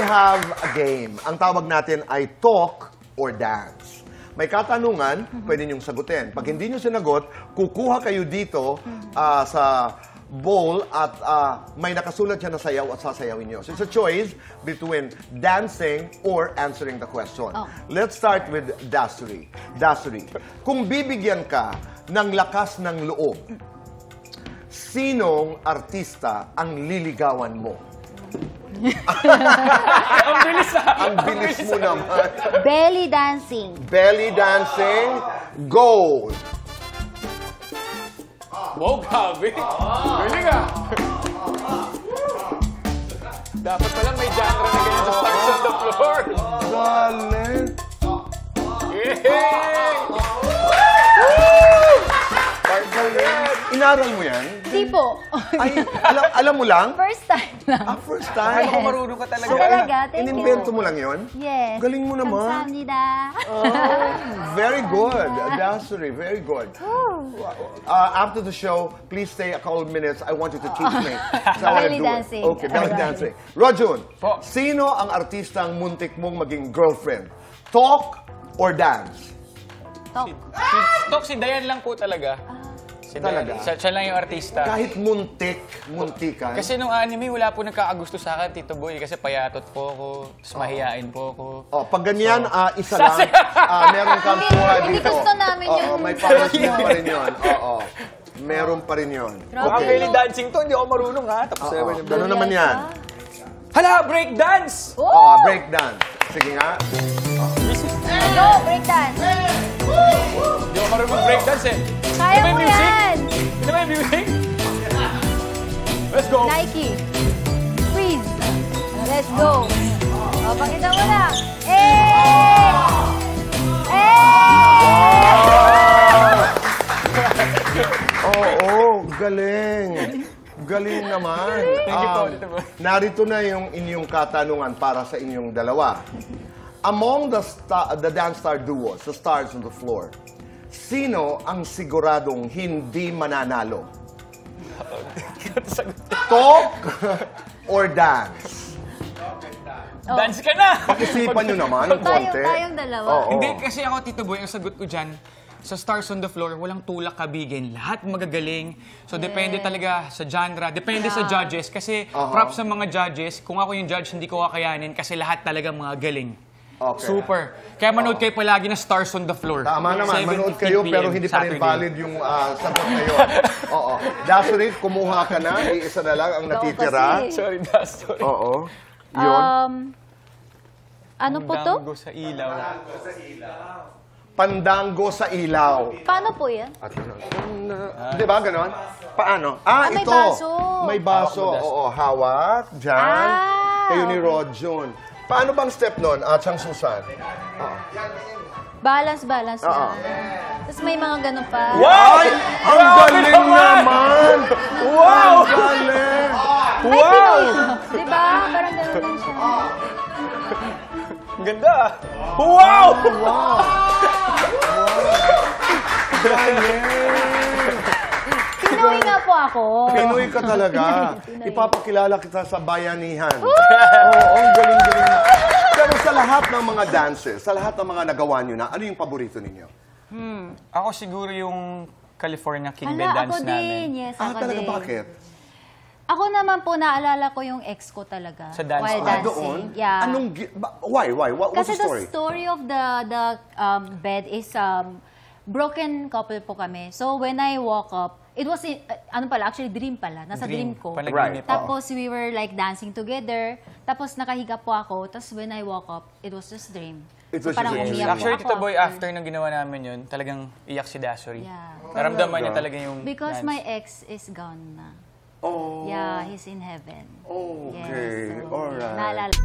have a game. Ang tawag natin ay talk or dance. May katanungan, pwede niyong sagutin. Pag hindi niyo sinagot, kukuha kayo dito sa bowl at may nakasulat siya na sayaw at sasayawin niyo. So it's a choice between dancing or answering the question. Let's start with Dasuri. Dasuri, kung bibigyan ka ng lakas ng loob, sinong artista ang liligawan mo? Ang bilis Ang bilis mo naman. Belly dancing. Belly dancing, go! Wow, grabe. Galing ah. Dapat palang may genre na ganyan sa Stars on the Floor. Galing! Yay! Inaral mo yan? Di po. Ay, alam mo lang? First time lang. First time? Ako marunong ka talaga. Talaga, thank you. Inimbento mo lang yun? Yes. Galing mo naman. Kamsahamnida. Very good. Dasuri, very good. After the show, please stay a couple of minutes. I want you to teach me. Belly dancing. Okay, belly dancing. Rojun, Po. sino ang artistang muntik mong maging girlfriend? Talk or dance? Talk. Si Dayan lang po talaga. Si Dayan. Talaga? Siya lang yung artista. Kahit muntikan. Kasi nung anime, wala po nagkakagusto sa akin, Tito Boy. Kasi payatot po ako, tapos mahihain po ako. Pag ganyan, isa lang, meron kang kuha Hindi dito. gusto namin yung... May powers mo pa rin yun. Meron pa rin yun. Ang belly dancing to, hindi ako marunong ha. Tapos Gano'n naman yan. Hala, break dance! Break dance. Sige nga. Go, break dance. Hindi ako marunong break dance eh. Kaya mo yan. Hindi ba yung music? Let's go. Nike. Freeze. Let's go. Pakita mo na. Eh! Galing. Galing naman. Narito na yung inyong katanungan para sa inyong dalawa. Among the Dance Star duos, the Stars on the Floor, sino ang siguradong hindi mananalo? Talk or dance? Dance ka na! Pakisipan nyo naman ng konti. Tayong dalawa. Hindi, kasi ako, Tito Boy, ang sagot ko dyan, sa Stars on the Floor, walang tulak kabigin. Lahat magagaling. So, depende talaga sa genre. Depende sa judges. Kasi, props sa mga judges. Kung ako yung judge, hindi ko kakayanin kasi lahat talaga mga galing. Okay. Super. Kaya manood kayo palagi na Stars on the Floor. Tama naman, manood kayo 7:15 pero hindi pa rin Saturday. valid yung sagot na yun. Dasuri, kumuha ka na. Iisa na lang ang natitira. Sorry, Das. Sorry. Oo. Yun. Ano po to? Dango sa ilaw. Pandango sa ilaw. Paano po yan? Di ba ganon? Paano? may Ito. baso. May baso. Oo, hawak. Diyan. Kayo ni Rodjun. Paano bang step nun? Siyang Susan. Balance lang. Tapos may mga ganun pa. Ay! Ang galing naman! Wow! Ang galing! Ay, Pinoy. Diba? Parang ganun lang siya. Ang ganda. Wow! Pinoy nga po ako. Pinoy ka talaga. Ipapakilala kita sa bayanihan. Ang galing-galing. Pero sa lahat ng mga dances, sa lahat ng mga nagawa nyo na, ano yung paborito ninyo? Ako siguro yung California King Bed Hala, dance ako namin. din. Yes, ako Talaga din. bakit? Ako naman po, naalala ko yung ex ko talaga. Sa dance while floor? dancing. Doon? Yeah. Why? What's Kasi the story? the story of the bed is broken couple po kami. So when I woke up, it was, actually dream pala. Nasa dream ko. Panaginip. Tapos we were like dancing together. Tapos nakahiga po ako. Tapos when I woke up, it was just dream. It was Parang just a dream. umiyak po Actually, ako Tito Boy, after nung ginawa namin yun, talagang iyak si Dasuri. Yeah. Naramdaman niya talaga yung Because dance. my ex is gone na. Oh, Yeah, he's in heaven. okay. Yes, so, Alright. naalala.